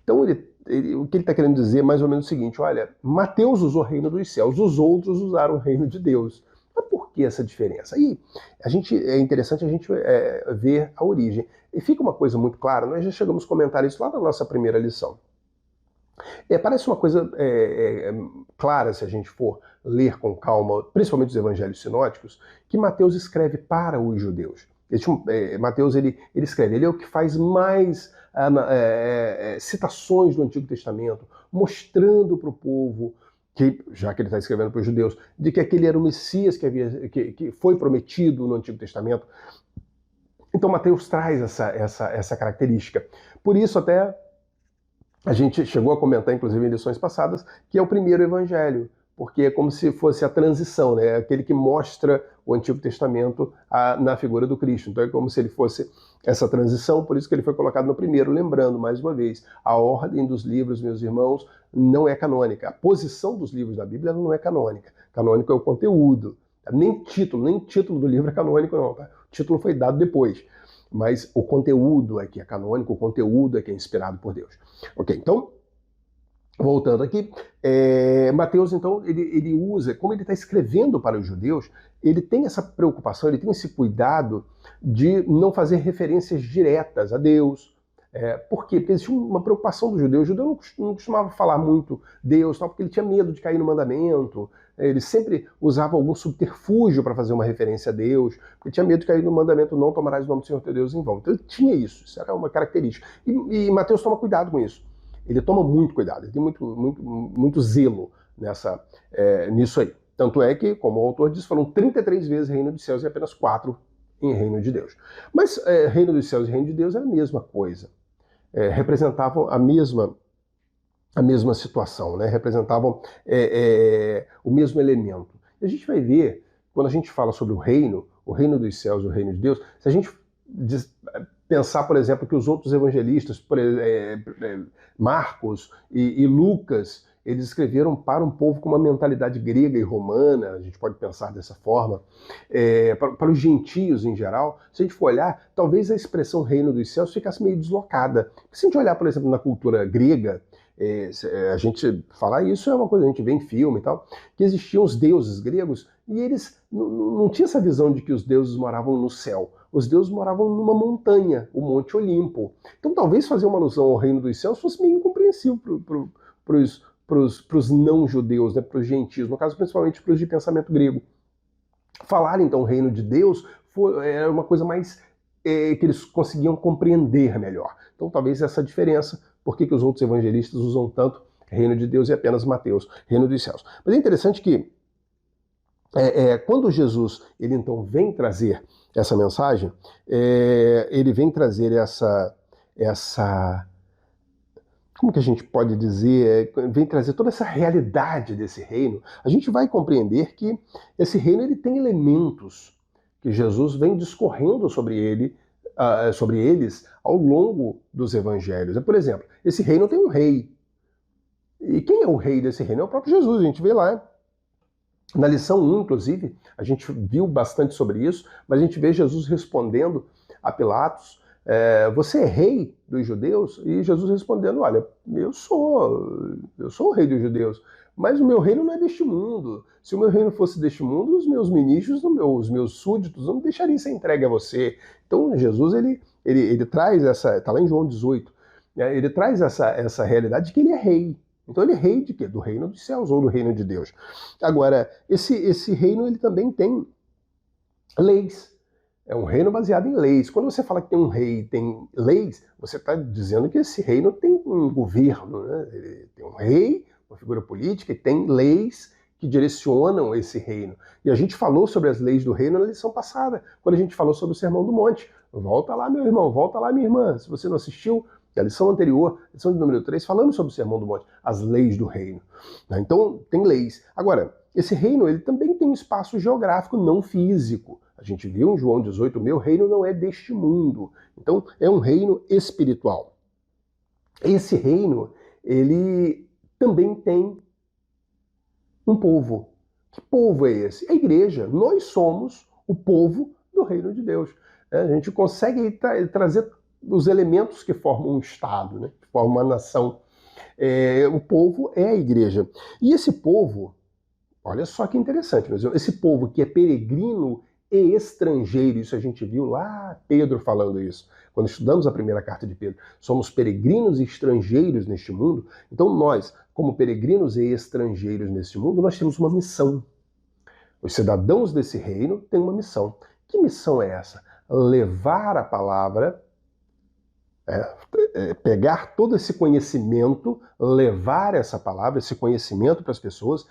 Então, o que ele está querendo dizer é mais ou menos o seguinte, olha, Mateus usou o reino dos céus, os outros usaram o reino de Deus. Mas por que essa diferença? Aí é interessante a gente ver a origem. E fica uma coisa muito clara, nós já chegamos a comentar isso lá na nossa primeira lição. Parece uma coisa clara se a gente for ler com calma, principalmente os evangelhos sinóticos, que Mateus escreve para os judeus. Mateus ele escreve, ele é o que faz mais citações do Antigo Testamento, mostrando para o povo, já que ele está escrevendo para os judeus, de que aquele era o Messias que foi prometido no Antigo Testamento. Então Mateus traz essa característica. Por isso até a gente chegou a comentar, inclusive em lições passadas, que é o primeiro evangelho, porque é como se fosse a transição, né? Aquele que mostra o Antigo Testamento na figura do Cristo. Então é como se ele fosse essa transição, por isso que ele foi colocado no primeiro. Lembrando, mais uma vez, a ordem dos livros, meus irmãos, não é canônica. A posição dos livros da Bíblia não é canônica. Canônico é o conteúdo. Nem título do livro é canônico, não. Tá? O título foi dado depois. Mas o conteúdo é que é canônico, o conteúdo é que é inspirado por Deus. Ok, então, voltando aqui, Mateus, então, ele usa, como ele está escrevendo para os judeus, ele tem essa preocupação, ele tem esse cuidado de não fazer referências diretas a Deus. Por quê? Porque existia uma preocupação do judeu. O judeu não costumava falar muito Deus, porque ele tinha medo de cair no mandamento. Ele sempre usava algum subterfúgio para fazer uma referência a Deus, porque tinha medo de cair no mandamento, não tomarás o nome do Senhor teu Deus em vão. Então ele tinha isso era uma característica. E Mateus toma cuidado com isso. Ele toma muito cuidado, ele tem muito zelo nisso aí. Tanto é que, como o autor diz, foram 33 vezes reino dos céus e apenas 4 em reino de Deus. Mas reino dos céus e reino de Deus é a mesma coisa. Representavam a mesma situação, né? Representavam o mesmo elemento. E a gente vai ver, quando a gente fala sobre o reino dos céus e o reino de Deus, se a gente pensar, por exemplo, que os outros evangelistas, Marcos e Lucas, eles escreveram para um povo com uma mentalidade grega e romana, a gente pode pensar dessa forma, para os gentios em geral. Se a gente for olhar, talvez a expressão reino dos céus ficasse meio deslocada. Se a gente olhar, por exemplo, na cultura grega, a gente falar isso é uma coisa, a gente vê em filme e tal, que existiam os deuses gregos e eles não tinham essa visão de que os deuses moravam no céu. Os deuses moravam numa montanha, o Monte Olimpo. Então talvez fazer uma alusão ao reino dos céus fosse meio incompreensível para os não-judeus, né, para os gentios, no caso principalmente para os de pensamento grego. Falar então o reino de Deus era uma coisa mais que eles conseguiam compreender melhor. Então talvez essa diferença, por que os outros evangelistas usam tanto reino de Deus e apenas Mateus, reino dos céus. Mas é interessante que quando Jesus ele então vem trazer essa mensagem, ele vem trazer essa como que a gente pode dizer, vem trazer toda essa realidade desse reino, a gente vai compreender que esse reino ele tem elementos que Jesus vem discorrendo sobre eles ao longo dos evangelhos. Por exemplo, esse reino tem um rei. E quem é o rei desse reino? É o próprio Jesus, a gente vê lá. Na lição 1, inclusive, a gente viu bastante sobre isso, mas a gente vê Jesus respondendo a Pilatos, você é rei dos judeus? E Jesus respondendo, olha, eu sou o rei dos judeus, mas o meu reino não é deste mundo. Se o meu reino fosse deste mundo, os meus ministros, os meus súditos não me deixariam ser entregue a você. Então Jesus, ele traz está lá em João 18, ele traz essa realidade de que ele é rei. Então ele é rei de quê? Do reino dos céus ou do reino de Deus. Agora, esse reino ele também tem leis. É um reino baseado em leis. Quando você fala que tem um rei e tem leis, você está dizendo que esse reino tem um governo, né? Ele tem um rei, uma figura política, e tem leis que direcionam esse reino. E a gente falou sobre as leis do reino na lição passada, quando a gente falou sobre o Sermão do Monte. Volta lá, meu irmão, volta lá, minha irmã. Se você não assistiu, a lição anterior, lição de número 3, falando sobre o Sermão do Monte, as leis do reino. Então, tem leis. Agora, esse reino ele também tem um espaço geográfico não físico. A gente viu em João 18, o meu reino não é deste mundo. Então, é um reino espiritual. Esse reino, ele também tem um povo. Que povo é esse? É a igreja. Nós somos o povo do reino de Deus. A gente consegue trazer os elementos que formam um Estado, né? Que formam uma nação. O povo é a igreja. E esse povo, olha só que interessante, mas esse povo que é peregrino e estrangeiro, isso a gente viu lá Pedro falando isso, quando estudamos a primeira carta de Pedro, somos peregrinos e estrangeiros neste mundo. Então nós, como peregrinos e estrangeiros neste mundo, nós temos uma missão. Os cidadãos desse reino têm uma missão. Que missão é essa? Levar a palavra, pegar todo esse conhecimento, levar essa palavra, esse conhecimento para as pessoas,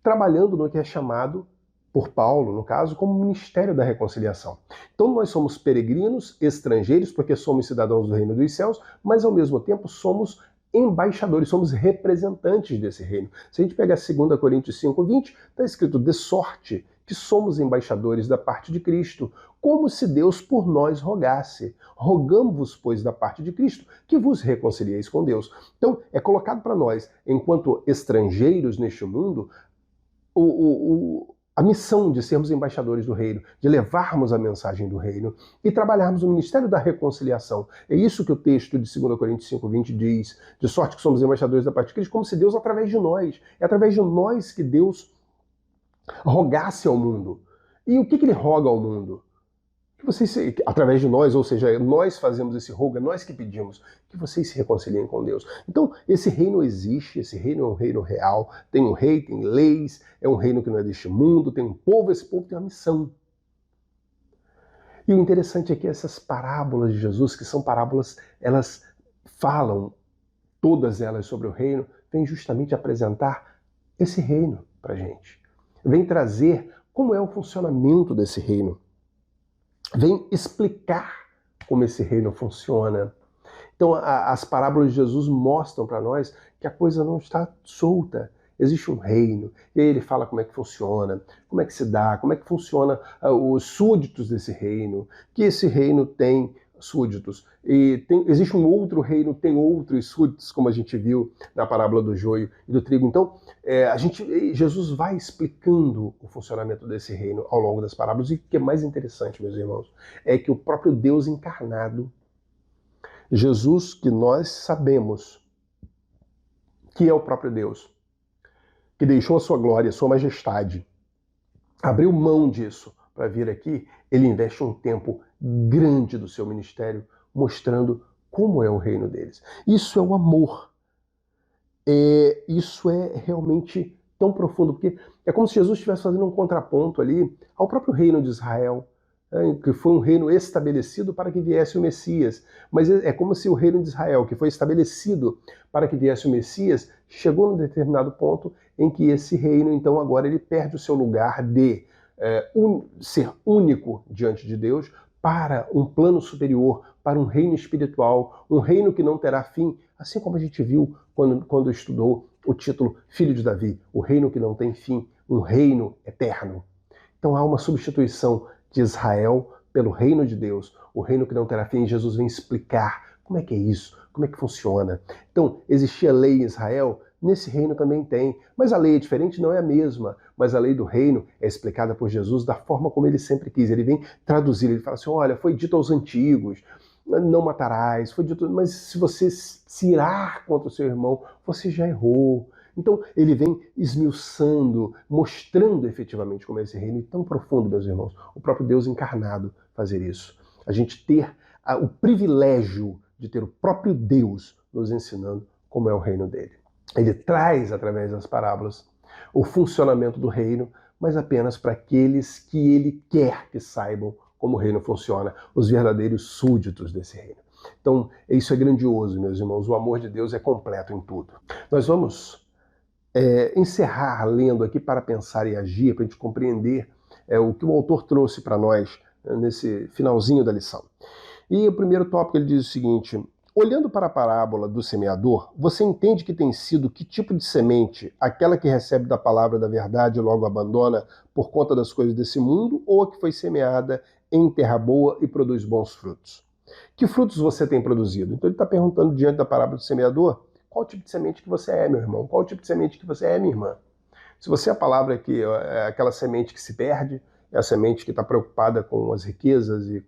trabalhando no que é chamado por Paulo, no caso, como ministério da reconciliação. Então nós somos peregrinos, estrangeiros, porque somos cidadãos do reino dos céus, mas ao mesmo tempo somos embaixadores, somos representantes desse reino. Se a gente pegar 2 Coríntios 5:20, está escrito: de sorte que somos embaixadores da parte de Cristo, como se Deus por nós rogasse. Rogamo-vos, pois, da parte de Cristo, que vos reconcilieis com Deus. Então, é colocado para nós, enquanto estrangeiros neste mundo, a missão de sermos embaixadores do reino, de levarmos a mensagem do reino e trabalharmos no ministério da reconciliação. É isso que o texto de 2 Coríntios 5:20 diz, de sorte que somos embaixadores da parte de Cristo, como se Deus, através de nós, é através de nós que Deus rogasse ao mundo. E o que ele roga ao mundo? Que vocês, através de nós, ou seja, nós fazemos esse rogo, é nós que pedimos que vocês se reconciliem com Deus. Então, esse reino existe, esse reino é um reino real, tem um rei, tem leis, é um reino que não é deste mundo, tem um povo, esse povo tem uma missão. E o interessante é que essas parábolas de Jesus, que são parábolas, elas falam, todas elas sobre o reino, vêm justamente apresentar esse reino para a gente. Vem trazer como é o funcionamento desse reino. Vem explicar como esse reino funciona. Então, as parábolas de Jesus mostram para nós que a coisa não está solta. Existe um reino, e aí ele fala como é que funciona, como é que se dá, como é que funciona os súditos desse reino, que esse reino tem súditos. E existe um outro reino, tem outros súditos, como a gente viu na parábola do joio e do trigo. Então, Jesus vai explicando o funcionamento desse reino ao longo das parábolas. E o que é mais interessante, meus irmãos, é que o próprio Deus encarnado, Jesus, que nós sabemos que é o próprio Deus, que deixou a sua glória, a sua majestade, abriu mão disso para vir aqui, ele investe um tempo grande do seu ministério mostrando como é o reino deles. Isso é o amor. Isso é realmente tão profundo, porque é como se Jesus estivesse fazendo um contraponto ali ao próprio reino de Israel, que foi um reino estabelecido para que viesse o Messias. Mas é como se o reino de Israel, que foi estabelecido para que viesse o Messias, chegou num determinado ponto em que esse reino, então, agora ele perde o seu lugar de ser único diante de Deus para um plano superior, para um reino espiritual, um reino que não terá fim, assim como a gente viu quando estudou o título Filho de Davi, o reino que não tem fim, um reino eterno. Então há uma substituição de Israel pelo reino de Deus, o reino que não terá fim. Jesus vem explicar como é que é isso, como é que funciona. Então, existia lei em Israel, nesse reino também tem, mas a lei é diferente, não é a mesma, mas a lei do reino é explicada por Jesus da forma como ele sempre quis. Ele vem traduzir, ele fala assim, olha, foi dito aos antigos, não matarás, foi dito, mas se você se irar contra o seu irmão, você já errou. Então, ele vem esmiuçando, mostrando efetivamente como é esse reino, e tão profundo, meus irmãos, o próprio Deus encarnado fazer isso. A gente ter o privilégio de ter o próprio Deus nos ensinando como é o reino dele. Ele traz, através das parábolas, o funcionamento do reino, mas apenas para aqueles que ele quer que saibam como o reino funciona, os verdadeiros súditos desse reino. Então, isso é grandioso, meus irmãos. O amor de Deus é completo em tudo. Nós vamos encerrar lendo aqui para pensar e agir, para a gente compreender o que o autor trouxe para nós nesse finalzinho da lição. E o primeiro tópico ele diz o seguinte: olhando para a parábola do semeador, você entende que tem sido que tipo de semente aquela que recebe da palavra da verdade e logo abandona por conta das coisas desse mundo, ou a que foi semeada em terra boa e produz bons frutos? Que frutos você tem produzido? Então ele está perguntando diante da parábola do semeador, qual tipo de semente que você é, meu irmão? Qual tipo de semente que você é, minha irmã? Se você é a palavra que é aquela semente que se perde, é a semente que está preocupada com as riquezas e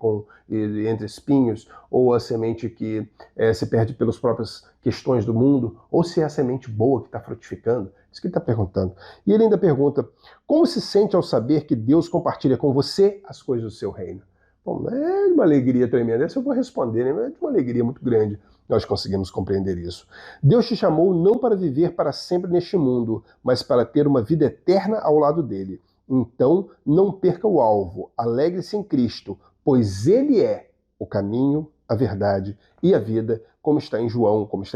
entre espinhos, ou a semente que se perde pelas próprias questões do mundo, ou se é a semente boa que está frutificando. Isso que ele está perguntando. E ele ainda pergunta, como se sente ao saber que Deus compartilha com você as coisas do seu reino? Bom, é de uma alegria tremenda. Essa eu vou responder, né? É de uma alegria muito grande. Nós conseguimos compreender isso. Deus te chamou não para viver para sempre neste mundo, mas para ter uma vida eterna ao lado dele. Então, não perca o alvo, alegre-se em Cristo, pois ele é o caminho, a verdade e a vida, como está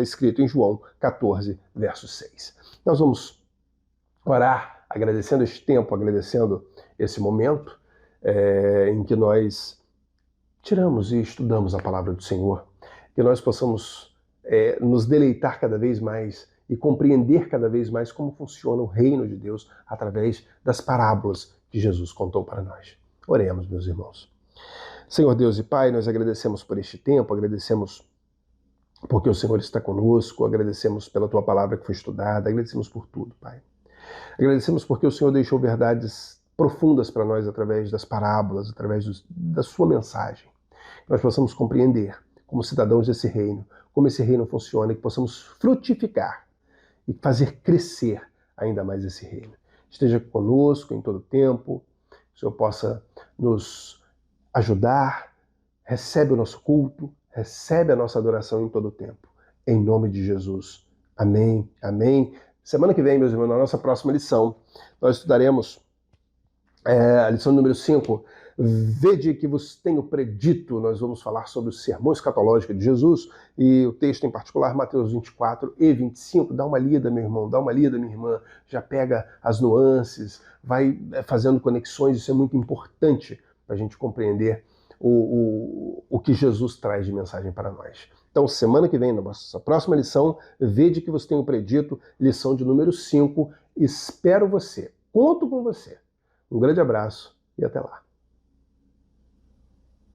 escrito em João 14, verso 6. Nós vamos orar, agradecendo este tempo, agradecendo esse momento em que nós tiramos e estudamos a palavra do Senhor, que nós possamos nos deleitar cada vez mais e compreender cada vez mais como funciona o reino de Deus através das parábolas que Jesus contou para nós. Oremos, meus irmãos. Senhor Deus e Pai, nós agradecemos por este tempo, agradecemos porque o Senhor está conosco, agradecemos pela Tua palavra que foi estudada, agradecemos por tudo, Pai. Agradecemos porque o Senhor deixou verdades profundas para nós através das parábolas, através da Sua mensagem. Que nós possamos compreender, como cidadãos desse reino, como esse reino funciona e que possamos frutificar e fazer crescer ainda mais esse reino. Esteja conosco em todo tempo, que o Senhor possa nos ajudar, recebe o nosso culto, recebe a nossa adoração em todo tempo. Em nome de Jesus. Amém, amém. Semana que vem, meus irmãos, na nossa próxima lição, nós estudaremos a lição número 5, Vede que vos tenho predito. Nós vamos falar sobre o sermão escatológico de Jesus e o texto em particular, Mateus 24 e 25. Dá uma lida, meu irmão, dá uma lida, minha irmã. Já pega as nuances, vai fazendo conexões. Isso é muito importante para a gente compreender o que Jesus traz de mensagem para nós. Então, semana que vem, na nossa próxima lição, Vede que vos tenho predito, lição de número 5. Espero você. Conto com você. Um grande abraço e até lá.